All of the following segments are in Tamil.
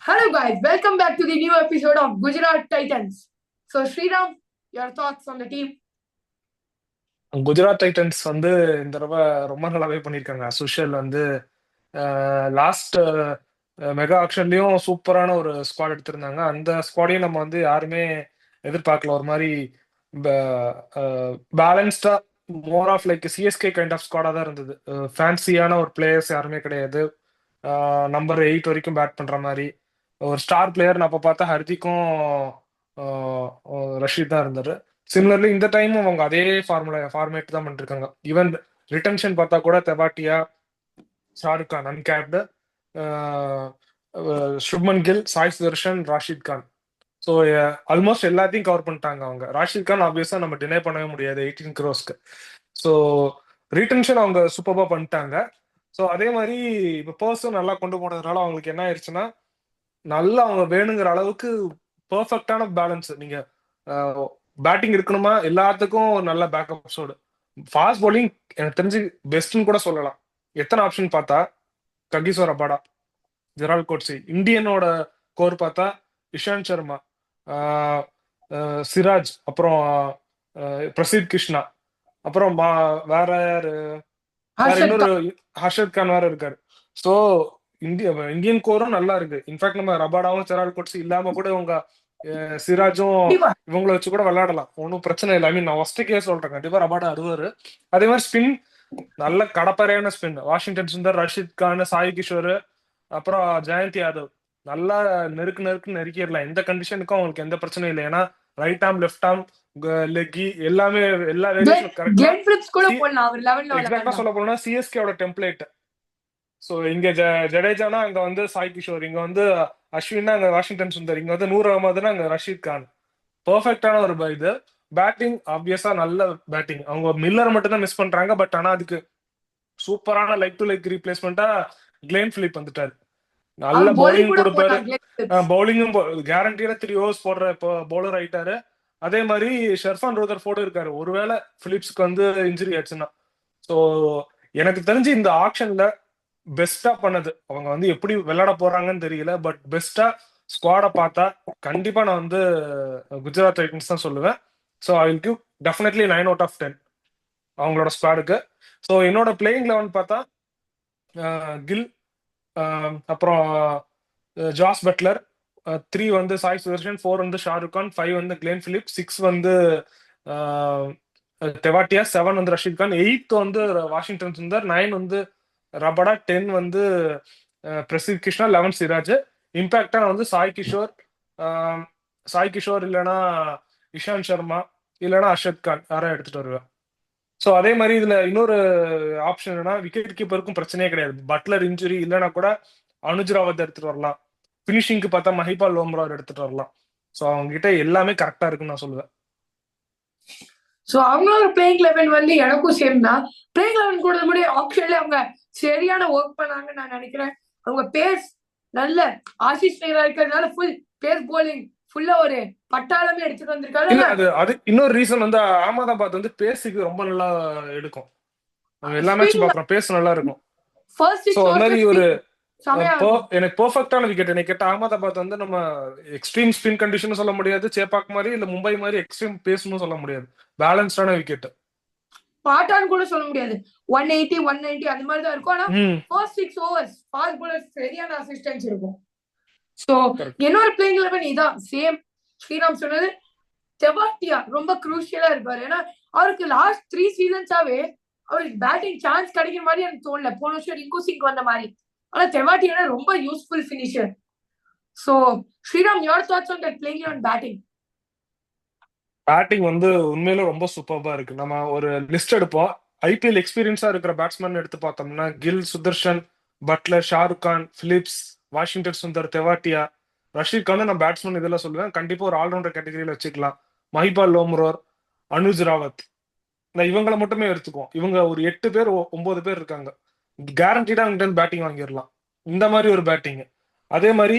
Hello guys, welcome back to the new episode of Gujarat Titans. So Sriram, your thoughts on the team? Gujarat Titans வந்து இந்த தடவை ரொம்ப நல்லாவே பண்ணியிருக்காங்க. சுஷல் வந்து லாஸ்ட் மெகா ஆக்ஷன்லயும் சூப்பரான ஒரு ஸ்குவாட் எடுத்திருந்தாங்க. அந்த ஸ்குவாடையும் நம்ம வந்து யாருமே எதிர்பார்க்கல. ஒரு மாதிரி பேலன்ஸ்டா, more of like CSK kind of ஸ்குவாடா தான் இருந்தது. ஃபேன்சியான ஒரு பிளேயர்ஸ் யாருமே கிடையாது. நம்பர் 8 வரைக்கும் பேட் பண்ற மாதிரி ஒரு ஸ்டார் பிளேயர் அப்ப பார்த்தா ஹர்திக்கும் ரஷீத் தான் இருந்தாரு. சிமிலர்லி இந்த டைமும் அவங்க அதே ஃபார்மேட் தான் பண்ணிருக்காங்க. ஈவன் ரிட்டன்ஷன் பார்த்தா கூட Tewatia, Shahrukh Khan uncapped, Shubman Gill, Sai Sudharsan, Rashid Khan. So almost எல்லாத்தையும் கவர் பண்ணிட்டாங்க அவங்க. ராஷித் கான் ஆப்வியஸா நம்ம டினை பண்ணவே முடியாது 18 crores. ஸோ ரிட்டன்ஷன் அவங்க சூப்பர்பா பண்ணிட்டாங்க. ஸோ அதே மாதிரி இப்போ பர்சன் நல்லா கொண்டு போனதுனால அவங்களுக்கு என்ன ஆயிடுச்சுன்னா, நல்லா அவங்க வேணுங்கிற அளவுக்கு பெர்ஃபெக்டான பேலன்ஸ். நீங்க பேட்டிங் இருக்கணுமா, எல்லாத்துக்கும் நல்ல பேக்கப்ஸோடு ஃபாஸ்ட் bowling எனக்கு தெரிஞ்சு பெஸ்ட்னு கூட சொல்லலாம். எத்தனை ஆப்ஷன் பார்த்தா ககிசோ ரபாடா, ஜெரால் கோட்ஸி. இந்தியனோட கோர் பார்த்தா இஷாந்த் சர்மா, சிராஜ், அப்புறம் பிரசித் கிருஷ்ணா, அப்புறம் வேற யாரு, வேற Harshad இன்னொரு Khan. ஹர்ஷத் கான் வேற இருக்காரு. ஸோ இந்தியன் கோரும் நல்லா இருக்கு. இன்ஃபேக்ட் நம்ம ரபாடாவும் செரால் கோட்ஸி இல்லாம கூட இவங்க சிராஜும் கண்டிப்பா. இவங்களை வச்சு கூட விளையாடலாம். ஒன்றும் பிரச்சனை இல்லை. ஐ மீன் நான் ஃபர்ஸ்ட் கேஸ் சொல்றேன், கண்டிப்பா ரபாடா அறுவாரு. அதே மாதிரி ஸ்பின் நல்ல கடப்பறையான ஸ்பின். வாஷிங்டன் சுந்தர், ரஷித் கான், சாய் கிஷோர், அப்புறம் ஜெயந்த் யாதவ் நல்லா நெருக்கு நெருக்கிடலாம். எந்த கண்டிஷனுக்கும் அவங்களுக்கு எந்த பிரச்சனையும் இல்லை. ஏன்னா right arm, left arm, Leckie எல்லாமே எல்லா வேரியேஷனும் கரெக்டா. Glenn Phillips கூட போடலாம் அவர் 11ல எக்ஸாக்டா விளையாண்டா. சொல்ல போனா சிஎஸ்கேவோட டெம்ப்ளேட். ஸோ இங்க ஜடேஜானா அங்க வந்து சாய் கிஷோர், இங்க வந்து அஸ்வினா, அங்க வாஷிங்டன் சுந்தர், இங்க வந்து நூர் அகமதுனா அங்க ரஷீத் கான். பெர்ஃபெக்டான ஒரு இது. பேட்டிங் ஆப்வியஸா நல்ல பேட்டிங். அவங்க மில்லர் மட்டும் தான் மிஸ் பண்றாங்க. பட் ஆனா அதுக்கு சூப்பரான லைக் டு லைக் ரீப்ளேஸ்மெண்டா கிளேன் பிலிப் வந்துட்டாரு. நல்ல அவர் bowling பவுலிங் கூட கொடுப்பாரு. போட்டார் Glenn Phillips. பவுலிங்கும் கேரண்டியா 3 overs போடுற பவுலர் ஆயிட்டாரு. அதே மாதிரி ஷெர்ஃபான் ரோதர் ஃபோர்டு இருக்காரு, ஒருவேளை பிலிப்ஸ்க்கு வந்து இன்ஜுரி ஆச்சுன்னா. ஸோ எனக்கு தெரிஞ்சு இந்த ஆக்ஷன்ல பெஸ்டா பண்ணது அவங்க வந்து எப்படி விளையாட போறாங்கன்னு தெரியல. பட் பெஸ்டா ஸ்குவாட பார்த்தா கண்டிப்பா நான் வந்து குஜராத் டைட்டன்ஸ் தான் சொல்லுவேன். So I will give definitely 9/10 அவங்களோட ஸ்குவாடுக்கு. ஸோ என்னோட பிளேயிங் லெவன் பார்த்தா கில், அப்புறம் ஜாஸ் பட்லர், 3 வந்து சாய் சுதர்ஷன், 4 வந்து ஷாருக் கான், 5 வந்து கிளேன் பிலிப், 6 வந்து தெவாட்டியா, 7 வந்து ரஷீத் கான், 8 வந்து வாஷிங்டன் சுந்தர், 9 வந்து ரபடா, 10 வந்து பிரசித் கிருஷ்ணா, 11 சிராஜ். இம்பாக்டா வந்து சாய் கிஷோர் இல்லைன்னா இஷாந்த் சர்மா இல்லைன்னா அர்ஷத் கான் யாரும் எடுத்துட்டு வருவேன். ஸோ அதே மாதிரி இதுல இன்னொரு ஆப்ஷன் என்னன்னா, விக்கெட் கீப்பருக்கும் பிரச்சனையே கிடையாது. பட்லர் இன்ஜுரி இல்லைன்னா கூட அனுஜ் ராவத் எடுத்துட்டு வரலாம். பினிஷிங்க்கு பார்த்தா மஹிபால் லோம்ரார் எடுத்துட்டு வரலாம். ஸோ அவங்க கிட்ட எல்லாமே கரெக்டா இருக்குன்னு நான் சொல்லுவேன். சோ அவங்களோட பிளேயிங் லெவன் வந்து எனக்கும் சேம் தான். பிளேயிங் லெவன் கூட முடிய ஆப்ஷன்ல அவங்க சரியான ஒர்க் பண்ணாங்கன்னு நான் நினைக்கிறேன். அவங்க பேஸ் நல்ல ஆசிஷ் நெய்ரா இருக்கிறதுனால ஃபுல் பேஸ் bowling ஃபுல்லா ஒரு பட்டாளமே எடுத்துட்டு வந்திருக்காரு. இல்ல அது இன்னொரு ரீசன் வந்து அகமதாபாத் வந்து பேஸுக்கு ரொம்ப நல்லா எடுக்கும். நம்ம எல்லா மேட்சும் பாக்குறோம், பேஸ் நல்லா இருக்கும். ஃபர்ஸ்ட் ஸோ 6 அது மாதிரி ஓவர்ஸ்ல ஒரு செமையா இருக்கும். எனக்கு பெர்ஃபெக்டான விக்கெட் எனக்கு கேட்ட அகமதாபாத் வந்து நம்ம எக்ஸ்ட்ரீம் ஸ்பின் கண்டிஷன் சொல்ல முடியாது, சேப்பாக் மாதிரி இல்ல மும்பை மாதிரி எக்ஸ்ட்ரீம் பேஸ்னு சொல்ல முடியாது. பேலன்ஸ்டான விக்கெட். பாட்டான்னு கூட சொல்ல முடியாது. 180 190 அந்த மாதிரி தான் இருக்கும். ஆனா ஃபர்ஸ்ட் 6 ஓவர்ஸ் ஃபாஸ்ட் bowlers சரியான அசிஸ்டன்ஸ் இருக்கும். சோ என்னோட பிளேயிங் லெவன் இதான் சேம். ஸ்ரீராம் சொன்னது தெவாட்டியா ரொம்ப குரூஷியலா இருப்பாரு. ஏன்னா அவருக்கு லாஸ்ட் 3 சீசன்ஸாவே அவருக்கு பேட்டிங் சான்ஸ் கிடைக்கிற மாதிரி எனக்கு தோணல. போன வருஷம் ரிங்கு சிங் வந்த மாதிரி. ஆனா தெவாட்டியா ரொம்ப useful finisher. So Sriram, your thoughts on that playing eleven batting? Batting வந்து உண்மையில ரொம்ப சூப்பர்பா இருக்கு. நம்ம ஒரு லிஸ்ட் எடுப்போம். ஐபிஎல் எக்ஸ்பீரியன்ஸா இருக்கிற பேட்ஸ்மேன் எடுத்து பார்த்தோம்னா Gill, Sudharsan, Buttler, Shahrukh Khan, Phillips, Washington Sundar, Tewatia, Rashid Khan நான் பேட்ஸ்மேன் இதெல்லாம் சொல்லுவேன். கண்டிப்பா ஒரு ஆல்ரவுண்டர் கேட்டகரியில வச்சுக்கலாம். மஹிபால் லோம்ரோர், அனுஜ் ராவத், நான் இவங்களை மட்டுமே எடுத்துக்குவோம். இவங்க ஒரு 8 பேர் 9 பேர் இருக்காங்க. கேரண்டீடா அவங்க பேட்டிங் வாங்கிடலாம். இந்த மாதிரி ஒரு பேட்டிங். அதே மாதிரி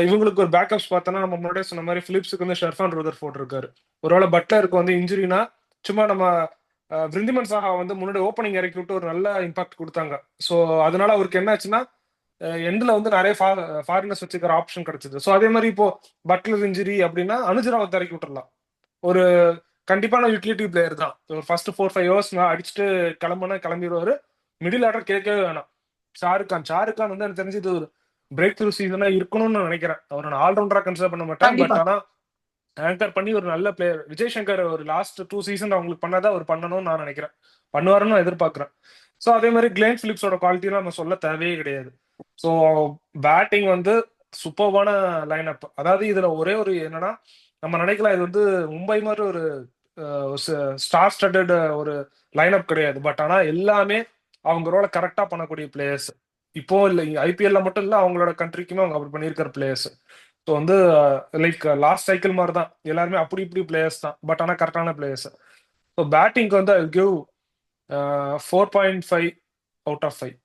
இவங்களுக்கு ஒரு பேக்கப்ஸ் பார்த்தோன்னா நம்ம முன்னாடியே சொன்ன மாதிரி பிலிப்ஸுக்கு வந்து ஷெர்ஃபான் ரோதர் ஃபோர்ட் இருக்காரு. ஒருவேளை பட்லருக்கு வந்து இன்ஜுரினா சும்மா நம்ம விருந்திமன் சாஹா வந்து முன்னாடி ஓப்பனிங் இறக்கி விட்டு ஒரு நல்ல இம்பாக்ட் கொடுத்தாங்க. ஸோ அதனால அவருக்கு என்ன ஆச்சுன்னா எண்ட்ல வந்து நிறைய ஃபாரினர்ஸ் வச்சுக்கிற ஆப்ஷன் கிடைச்சது. ஸோ அதே மாதிரி இப்போ பட்லர் இன்ஜுரி அப்படின்னா அனுஜராவை இறக்கி விட்டுறலாம். ஒரு கண்டிப்பான யூட்டிலிட்டி பிளேயர் தான். ஒரு ஃபர்ஸ்ட் 4-5 ஹவர்ஸ் அடிச்சுட்டு கிளம்பிடுவாரு. மிடில் ஆர்டர் கேட்கவே வேணாம். ஷாருக் கான் வந்து எனக்கு தெரிஞ்சு இது ஒரு பிரேக் த்ரூ சீசனா இருக்கணும்னு நான் நினைக்கிறேன். அவர் நான் ஆல்ரவுண்டரா கன்சிடர் பண்ண மாட்டேன். பட் கண்டிப்பா ஆனா ஆங்கர் பண்ணி ஒரு நல்ல பிளேயர் விஜய் சங்கர் ஒரு லாஸ்ட் 2 சீசன் அவங்களுக்கு பண்ணாதான் அவர் பண்ணணும்னு நான் நினைக்கிறேன். பண்ணுவாருன்னு நான் எதிர்பார்க்கிறேன். ஸோ அதே மாதிரி கிளேன் பிலிப்ஸோட குவாலிட்டிலாம் நம்ம சொல்ல தேவையே கிடையாது. ஸோ பேட்டிங் வந்து சூப்பர்வான லைன் அப். அதாவது இதுல ஒரே ஒரு என்னன்னா, நம்ம நினைக்கலாம் இது வந்து மும்பை மாதிரி ஒரு ஸ்டார் ஸ்டட்டட் ஒரு லைன் அப் கிடையாது. பட் ஆனா எல்லாமே அவங்க ரோல கரெக்டா பண்ணக்கூடிய பிளேயர்ஸ். இப்போ இல்ல ஐபிஎல்ல மட்டும் இல்ல, அவங்களோட கண்ட்ரிக்குமே அவங்க அப்படி பண்ணியிருக்கிற பிளேயர்ஸ். ஸோ வந்து லைக் லாஸ்ட் சைக்கிள் மாதிரி தான் எல்லாருமே அப்படி இப்படி பிளேயர்ஸ் தான். பட் ஆனா கரெக்டான பிளேயர்ஸ். ஸோ பேட்டிங்க்கு வந்து I give 4.5 out of 5.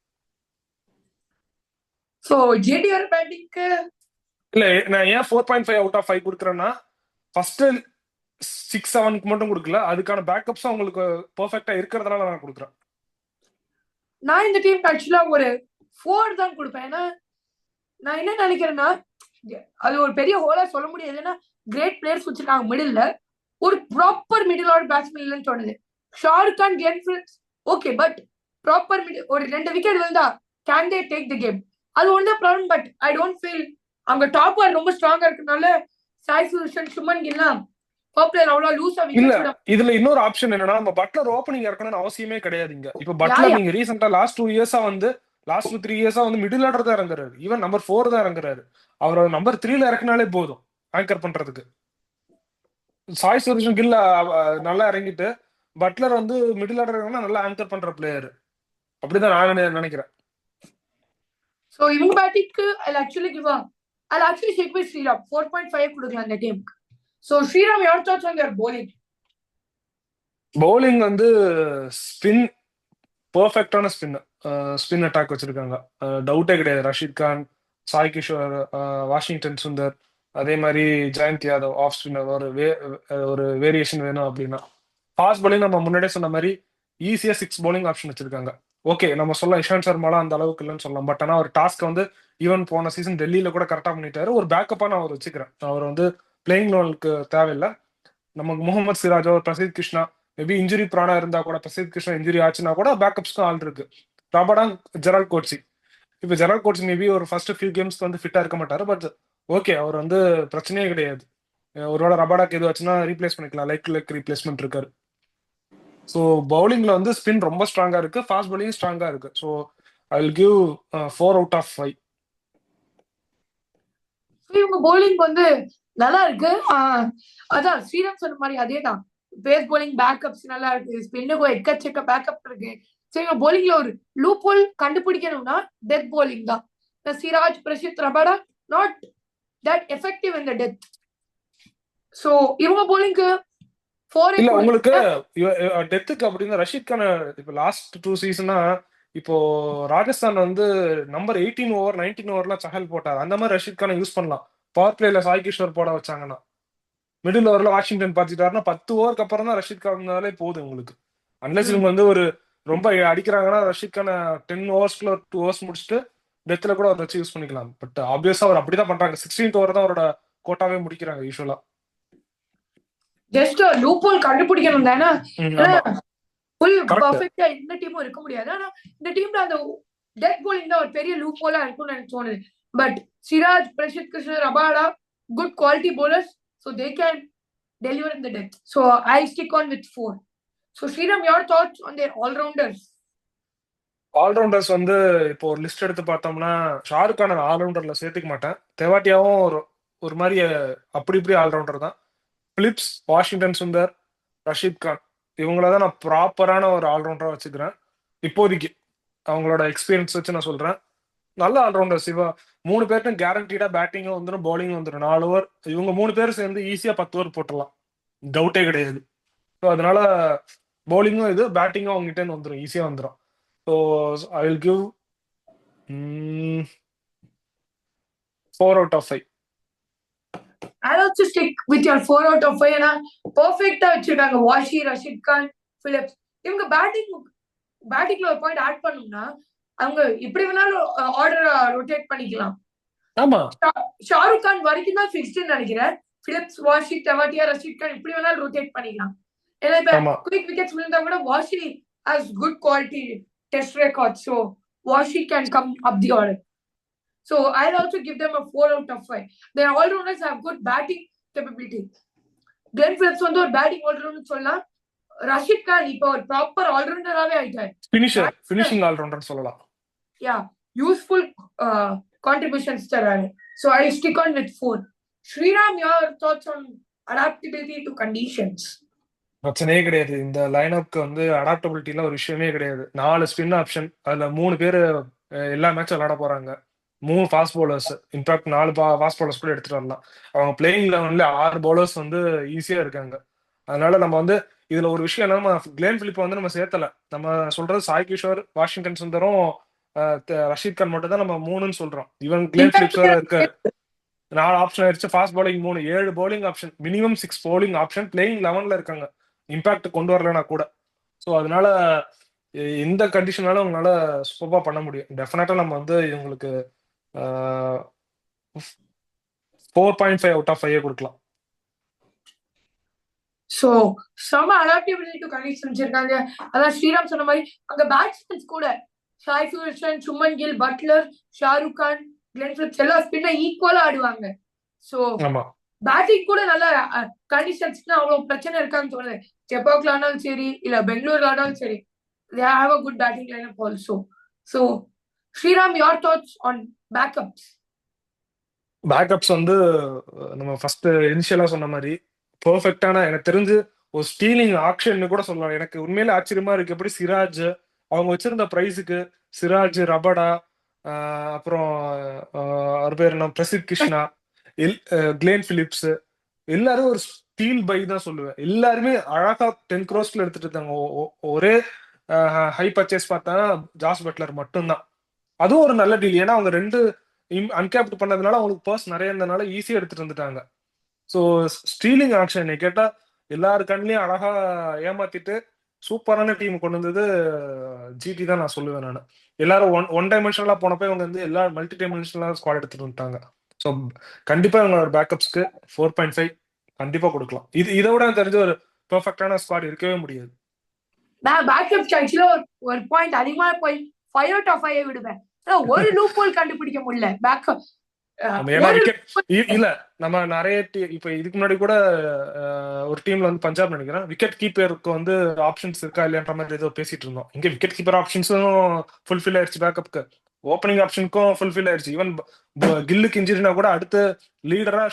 So JDR பேட்டிங்க்கு இல்ல நான் ஏன் 4.5 அவுட் ஆஃப் 5 கொடுக்குறேன்னா, ஃபர்ஸ்ட் 6-7க்கு மட்டும் கொடுக்கல, அதுக்கான பேக்கப்ஸும் அவங்களுக்கு பெர்ஃபெக்டா இருக்கிறதுனால நான் கொடுக்குறேன். நான் இந்த டீம் ஆக்சுவலா ஒரு 4 தான் கொடுப்பேன். ஏன்னா நான் என்ன நினைக்கிறேன்னா, அது ஒரு பெரிய ஹோலா சொல்ல முடியாது. ஏன்னா கிரேட் பிளேயர்ஸ் வச்சிருக்காங்க மிடில்ல. ஒரு ப்ராப்பர் மிடில் ஆர்டர் பேட்ஸ்மேன் இல்லைன்னு தோணுது. Shahrukh Khan, Glenn Phillips okay, but proper ஒரு 2 விக்கெட் விழுந்தா can they take the game? அது ஒன்று problem. But I don't feel அவங்க டாப் ஆர் ரொம்ப ஸ்ட்ராங்கா இருக்கனால சாய் சுதர்ஷன், சுமன் கில்லாம் பாப்புலர் அவ்வளவு லூஸா இல்ல விக்கெட் விட. இதுல இன்னொரு ஆப்ஷன் என்னன்னா, நம்ம பட்லர் ஓப்பனிங் இறக்கணும்னு அவசியமே கிடையாதுங்க. இப்ப பட்லர் நீங்க ரீசெண்டா லாஸ்ட் 3 இயர்ஸா வந்து மிடில் ஆர்டர் தான் இறங்குறாரு. ஈவன் நம்பர் 4 தான் இறங்குறாரு. அவர் நம்பர் 3ல இறக்குனாலே போதும் ஆங்கர் பண்றதுக்கு. சாய் சுதர்ஷன் கில் நல்லா இறங்கிட்டு பட்லர் வந்து மிடில் ஆர்டர் நல்லா ஆங்கர் பண்ற பிளேயர். அப்படிதான் நான் நினைக்கிறேன். சோ இவங்க பேட்டிங்க்கு I'll actually stick with Sriram. 4.5 கொடுக்கலாம் அந்த டீமுக்கு. So Sriram, your thoughts on their bowling? Bowling வந்து ஸ்பின் பெர்ஃபெக்டான ஸ்பின் அட்டாக் வச்சிருக்காங்க. டவுட்டே கிடையாது. ரஷீத் கான், சாய் கிஷோர், வாஷிங்டன் சுந்தர், அதே மாதிரி ஜெயந்த் யாதவ் ஆஃப் ஸ்பின்னர் ஒரு வேரியேஷன் வேணும் அப்படின்னா. ஃபாஸ்ட் பவுலிங் நம்ம முன்னாடியே சொன்ன மாதிரி ஈஸியா 6 பவுலிங் ஆப்ஷன் வச்சிருக்காங்க. ஓகே, நம்ம சொல்லலாம் இஷாந்த் சர்மாலாம் அந்த அளவுக்கு இல்லைன்னு சொல்லலாம். பட் ஆனா ஒரு டாஸ்க் வந்து ஈவன் போன சீசன் டெல்லியில கூட கரெக்டா பண்ணிட்டாரு. ஒரு பேக்கப்பா நான் அவர் வச்சுக்கிறேன். அவர் வந்து பிளேயிங் லெவலுக்கு தேவையில்லை. நமக்கு முகமது சிராஜோ, பிரசித் கிருஷ்ணா மேபி இன்ஜுரி பிராணா இருந்தா கூட, பிரசித் கிருஷ்ணா இன்ஜுரி ஆச்சுன்னா கூட பேக்கப்ஸ்க்கும் ஆள் இருக்கு. Rabada, Gerald Coetzee. இப்ப ஜெரால்ட் கோட்ஸி மேபி ஒரு ஃபர்ஸ்ட் ஃபியூ கேம்ஸ்க்கு வந்து ஃபிட்டா இருக்க மாட்டாரு. பட் ஓகே, அவர் வந்து பிரச்சனையே கிடையாது. ஒருவேளை ரபாடாக்கு எது ஆச்சுன்னா ரீப்ளேஸ் பண்ணிக்கலாம். லைக் ரீப்ளேஸ்மெண்ட் இருக்காரு. ஸோ பவுலிங்ல வந்து ஸ்பின் ரொம்ப ஸ்ட்ராங்கா இருக்கு, ஃபாஸ்ட் பவுலிங் ஸ்ட்ராங்கா இருக்கு. So I will give 4 out of 5. இவங்க bowling வந்து நல்லா இருக்கு. அதான் ஸ்ரீராம் சொன்ன மாதிரி அதேதான். பேஸ் bowling பேக்கப்ஸ் நல்லா இருக்கு. ஸ்பின்னுக்கு எக்கச்சக்க பேக்கப் இருக்கு. சோ இவங்க bowlingல ஒரு லூப் ஹோல் கண்டுபிடிக்கணும்னா டெத் bowling தான். Siraj, Prasidh, Rabada not that effective in the death. So இவங்க bowlingக்கு 4 இல்ல உங்களுக்கு டெத்துக்கு அப்படின்னு ரஷீத் கான் இப்போ லாஸ்ட் 2 சீசனா இப்போ ராஜஸ்தான் வந்து நம்பர் 18 ஓவர் 19 ஓவர்லாம் சஹல் போட்டார். அந்த மாதிரி ரஷீத் கானை யூஸ் பண்ணலாம். பவர் பிளேல சாய் கிஷோர் போட வச்சாங்கன்னா, மிடில் ஓவர்ல வாஷிங்டன் பார்த்துட்டாருன்னா 10 ஓவருக்கு அப்புறம் தான் ரஷீத் கான்னாலே போதும் உங்களுக்கு. அன்லஸ் இவங்க வந்து ஒரு ரொம்ப அடிக்கிறாங்கன்னா ரஷீத் கான 10 ஓவர்ஸ்க்குள்ள 2 ஓவர்ஸ் முடிச்சுட்டு டெத்ல கூட அவர் வச்சு யூஸ் பண்ணிக்கலாம். பட் ஆப்வியஸா அவர் அப்படிதான் பண்றாங்க. 16th ஓவர் தான் அவரோட கோட்டாவே முடிக்கிறாங்க யூஸ்வலா. ஜஸ்ட் லூப் ஹோல் கண்டுபிடிக்கணும் தானே. ஃபுல் பர்ஃபெக்ட்டா இந்த டீமும் இருக்க முடியாது. ஆனா இந்த டீம்ல அந்த டெத் bowling தான் ஒரு பெரிய லூப் ஹோலா இருக்கும்னு எனக்கு தோணுது. But Siraj, Prasidh Krishna, Rabada good quality bowlers, so they can deliver in the death. So I stick on with 4. So Sriram, your thoughts on their all-rounders? All-rounders வந்து இப்போ ஒரு லிஸ்ட் எடுத்து பார்த்தோம்னா ஷாருக் கான் ஆல்ரவுண்டர்ல சேர்த்துக்க மாட்டேன். தெவாட்டியாவும் ஒரு மாதிரி அப்படி இப்படி ஆல்ரவுண்டர் தான். பிலிப்ஸ், வாஷிங்டன் சுந்தர், ரஷீத் கான் இவங்களதான் நான் ப்ராப்பரான ஒரு ஆல்ரவுண்டரா வச்சுக்கிறேன் இப்போதைக்கு. அவங்களோட எக்ஸ்பீரியன்ஸ் வச்சு நான் சொல்றேன். நல்ல ஆல்ரவுண்டர்ஸ். இவ 3 பேருக்கும் கேரண்டீடா பேட்டிங்கும் வந்துடும், பவுலிங்கும் வந்துடும். 4 ஓவர் இவங்க 3 பேரும் சேர்ந்து ஈஸியா 10 ஓவர் போட்டுடலாம், டவுட்டே கிடையாது. ஸோ அதனால பவுலிங்கும் இது பேட்டிங்கும் அவங்ககிட்ட வந்துடும், ஈஸியா வந்துடும். So I will give 4 out of 5. I'll also stick with your 4 out of 5. ஏன்னா பர்ஃபெக்ட்டா வச்சிருக்காங்க வாஷி, ரஷீத் கான், பிலிப்ஸ். இவங்க பேட்டிங்ல ஒரு பாயிண்ட் ஆட் பண்ணணும்னா அவங்க எப்படி வேணாலும் ஆர்டர் ரொட்டேட் பண்ணிக்கலாம். ஆமா ஷாருக் கான் வரைக்கும் தான் ஃபிக்ஸ்டுன்னு நினைக்கிறேன். பிலிப்ஸ், வாஷி, டெவாட்டியா, ரஷீத் கான் இப்படி வேணாலும் ரொட்டேட் பண்ணிக்கலாம். ஏன்னா இப்ப ஆமா குயிக் விக்கெட்ஸ் விழுந்தா கூட washi has good quality test record. So washi can come up the order. So I'll also give them a 4 out of 5. Their all-rounders have good batting capability. Glenn Phillips வந்து ஒரு பேட்டிங் ஆல்ரவுண்டர் சொல்லலாம். ரஷீத் கான் இப்போ ஒரு ப்ராப்பர் ஆல்ரவுண்டராவே ஆயிட்டார். ஃபினிஷிங் ஆல்ரவுண்டர் சொல்லலாம். யா, யூஸ்ஃபுல் கான்ட்ரிபியூஷன்ஸ் தராரு. So I'll stick on with 4. Sriram, your thoughts on adaptability to conditions? பிரச்சனையே கிடையாது. இந்த லைனப்க்கு வந்து அடாப்டபிலிட்டிலாம் ஒரு விஷயமே கிடையாது. 4 ஸ்பின் ஆப்ஷன், அதுல 3 பேர் எல்லா மேட்சும் விளையாட போறாங்க. 3 fast bowlers, in fact 4 fast bowlers கூட எடுத்துட்டு வரலாம். அவங்க பிளேயிங் லெவன்ல 6 பவுலர்ஸ் வந்து ஈஸியா இருக்காங்க. அதனால நம்ம வந்து இதுல ஒரு விஷயம் என்னன்னா, கிளேன் பிலிப் வந்து நம்ம சேர்த்தல. நம்ம சொல்றது சாய் கிஷோர், வாஷிங்டன் சுந்தரும், ரஷீத் கான் மட்டும் தான் நம்ம 3ன்னு சொல்றோம். ஈவன் கிளேன் பிலிப்ஸ் இருக்காரு. 4 ஆப்ஷன் ஆயிடுச்சு. Fast bowling 3, 7 bowling option, minimum 6 bowling option playing 11ல இருக்காங்க. இம்பாக்ட் கொண்டு வரலனா கூட. ஸோ அதனால எந்த கண்டிஷனாலும் அவங்களால சூப்பரா பண்ண முடியும். டெஃபினட்டா நம்ம வந்து இவங்களுக்கு 4.5 அவுட் ஆஃப் 5 கொடுக்கலாம். ஸோ செம அடாப்டபிலிட்டி டு கண்டிஷன்ஸ் இருக்காங்க. அதான் ஸ்ரீராம் சொன்ன மாதிரி அங்க பேட்ஸ்மேன்ஸ் கூட Sai Sudharsan, Suman Gill, Buttler, Shahrukh Khan, Glenn Phillips எல்லாம் ஸ்பின்ன ஈக்குவலா ஆடுவாங்க. ஸோ பேட்டிங் கூட நல்ல கண்டிஷன்ஸ்க்கு அவ்வளவு பிரச்சனை இருக்கான்னு தோணுது. செப்பாக்ல ஆனாலும் சரி, இல்ல பெங்களூர்ல ஆனாலும் சரி, they have a good batting lineup also. So Sriram, your thoughts on backups? Backups வந்து நம்ம ஃபர்ஸ்ட் இனிஷியலா சொன்ன மாதிரி பெர்ஃபெக்டான, எனக்கு தெரிஞ்சு ஒரு ஸ்டீலிங் ஆக்ஷன் கூட சொல்லலாம். எனக்கு உண்மையில ஆச்சரியமா இருக்கு எப்படி சிராஜ் அவங்க வச்சிருந்த பிரைஸுக்கு, சிராஜ், ரபடா, அப்புறம் அவர் பேர் என்ன, பிரசித் கிருஷ்ணா, கிளேன் பிலிப்ஸ், எல்லாரும் ஒரு ஸ்டீல் பை தான் சொல்லுவேன். எல்லாருமே அழகா 10 crores எடுத்துட்டு இருந்தாங்க. ஒரே ஹை பர்ச்சேஸ் பார்த்தா ஜாஸ் பட்லர் மட்டும்தான். அதுவும் ஒரு நல்ல டீல். ஏன்னா அவங்க 2 அன்கேப்ட் பண்ணதுனால அவங்களுக்கு பர்ஸ் நிறைய இருந்ததுனால ஈஸியா எடுத்துட்டு வந்துட்டாங்க. ஸோ ஸ்டீலிங் ஆக்ஷன் கேட்டா எல்லாரு கண்ணிலையும் அழகா ஏமாத்திட்டு சூப்பரான டீம் கொண்டு வந்தது ஜிடி தான் நான் சொல்லுவேன். நான் எல்லாரும் ஒன் டைமென்ஷனலா போனப்ப இவங்க வந்து எல்லா மல்டி டைமென்ஷனலா ஸ்குவாட் எடுத்துட்டு வந்துட்டாங்க. ஸோ கண்டிப்பா இவங்களோட பேக்கப்ஸ்க்கு 4.5 கண்டிப்பா கொடுக்கலாம். இதை விட தெரிஞ்ச ஒரு பெர்ஃபெக்டான ஸ்குவாட் இருக்கவே முடியாது. நான் பேக்கப்ஸ் ஆக்சுவலா ஒரு பாயிண்ட் அதிகமா போய் 5 out of 5 விடுவேன். ஒரு லூப் ஹோல் கண்டுபிடிக்க முடியல பேக்கப். இல்ல நம்ம நிறைய இப்ப இதுக்கு முன்னாடி கூட ஒரு டீம்ல வந்து பஞ்சாப் நினைக்கிறேன், விக்கெட் கீப்பருக்கு வந்து ஆப்ஷன்ஸ் இருக்கா இல்லையன்ற மாதிரி ஏதோ பேசிட்டு இருந்தோம். இங்க விக்கெட் கீப்பர் ஆப்ஷன்ஸும் ஃபுல்ஃபில் ஆயிடுச்சு, பேக்கப்க்கு ஓப்பனிங் ஆப்ஷனுக்கும் ஃபுல்ஃபில் ஆயிடுச்சு. ஈவன் கில்லுக்கு இன்ஜுரினா கூட அடுத்த லீடரா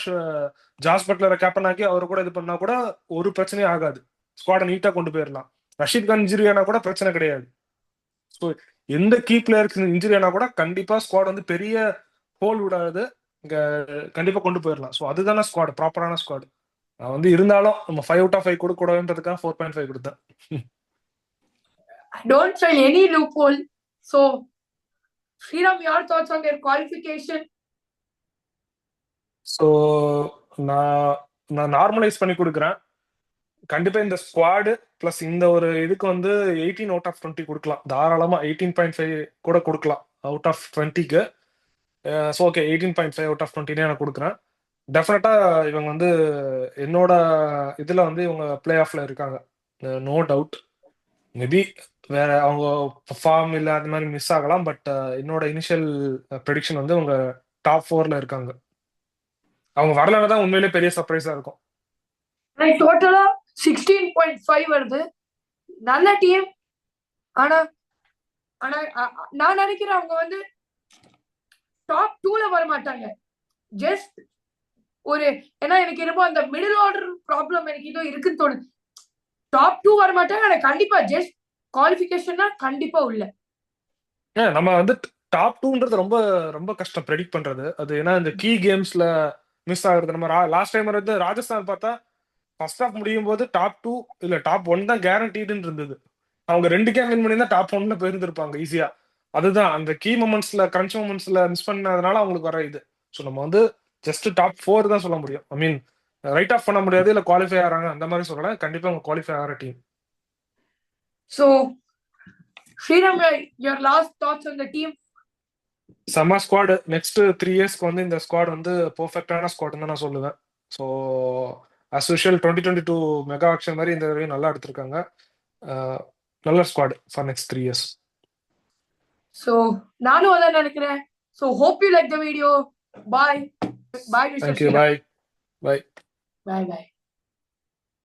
ஜாஸ் பட்லரை கேப்டன் ஆக்கி அவர் கூட இது பண்ணா கூட ஒரு பிரச்சனையும் ஆகாது. ஸ்குவாடை நீட்டா கொண்டு போயிடலாம். ரஷீத் கான் இன்ஜுரி ஆனா கூட பிரச்சனை கிடையாது. ஸோ எந்த கீ பிளேயருக்கு இன்ஜுரி ஆனா கூட கண்டிப்பா ஸ்குவாட் வந்து பெரிய ஹோல் விடாது, கண்டிப்பா கொண்டு போயிடலாம். ஸோ அதுதானே ஸ்குவாட், ப்ராப்பரான ஸ்குவாட். நான் வந்து இருந்தாலும் நம்ம 5 out of 5 கொடுக்க கூடாதுன்றதுக்காக 4.5 கொடுத்தேன். Don't find any loophole. So Sriram, your thoughts on their qualification? So நான் நார்மலைஸ் பண்ணி கொடுக்குறேன். கண்டிப்பா இந்த ஸ்குவாடு பிளஸ் இந்த ஒரு இதுக்கு வந்து 18 out of 20 கொடுக்கலாம் தாராளமா. 18.5 கூட கொடுக்கலாம் அவுட் ஆஃப் 20க்கு. ஸோ ஓகே, 18.5 out of 20 நான் கொடுக்குறேன். டெஃபினட்டா இவங்க வந்து என்னோட இதுல வந்து இவங்க பிளே ஆஃப்ல இருக்காங்க, நோ டவுட். மேபி வேற அவங்க ஃபார்ம் இல்லை அது மாதிரி மிஸ் ஆகலாம், பட் என்னோட இனிஷியல் ப்ரெடிக்ஷன் வந்து அவங்க டாப் 4ல இருக்காங்க. அவங்க வரலன்னா தான் உண்மையிலே பெரிய சர்ப்ரைஸா இருக்கும். டோட்டலா 16.5 வருது, நல்ல டீம். ஆனா ஆனா நான் நினைக்கிறேன் அவங்க வந்து டாப் 2ல வர மாட்டாங்க. ஜஸ்ட் ஒரு ஏன்னா எனக்கு என்னமோ அந்த மிடில் ஆர்டர் ப்ராப்ளம் எனக்கு இதோ இருக்குன்னு தோணுது. டாப் 2 வர மாட்டாங்க. ஆனா கண்டிப்பா ஜஸ்ட் குவாலிஃபிகேஷன்னா கண்டிப்பா உள்ள. நம்ம வந்து டாப் 2ன்றது ரொம்ப ரொம்ப கஷ்டம் ப்ரெடிக்ட் பண்றது. அது ஏன்னா இந்த கீ கேம்ஸ்ல மிஸ் ஆகுறது. நம்ம லாஸ்ட் டைம் வந்து ராஜஸ்தான் பார்த்தா ஃபர்ஸ்ட் ஹாஃப் முடியும் போது டாப் 2 இல்ல டாப் 1 தான் கேரண்டீடுன்னு இருந்தது. அவங்க 2 கேம் வின் பண்ணி தான் டாப் 1ல போயிருந்திருப்பாங்க ஈஸியா. அதுதான் அந்த கீ மொமெண்ட்ஸ்ல, கிரன்ச் மொமெண்ட்ஸ்ல மிஸ் பண்ணதுனால அவங்களுக்கு வர இது. ஸோ நம்ம வந்து ஜஸ்ட் டாப் 4 தான் சொல்ல முடியும். ஐ மீன் ரைட் ஆஃப் பண்ண முடியாது, இல்ல குவாலிஃபை ஆறாங்க அந்த மாதிரி சொல்லலாம். கண்டிப்பா அவங்க குவாலிஃபை ஆகிற team. So Sriram, your last thoughts on the team? செம்ம ஸ்குவாடு. நெக்ஸ்ட் 3 இயர்ஸ்க்கு வந்து இந்த ஸ்குவாட் வந்து பெர்ஃபெக்டான ஸ்குவாட்னு தான் நான் சொல்லுவேன். So as usual 2022 mega auction மாதிரி இந்த தடவையும் நல்லா எடுத்திருக்காங்க. நல்ல squad for next 3 years. So நானும் அதான் நினைக்கிறேன். So hope you like the video. Bye bye. Thank you. Bye bye. Bye bye.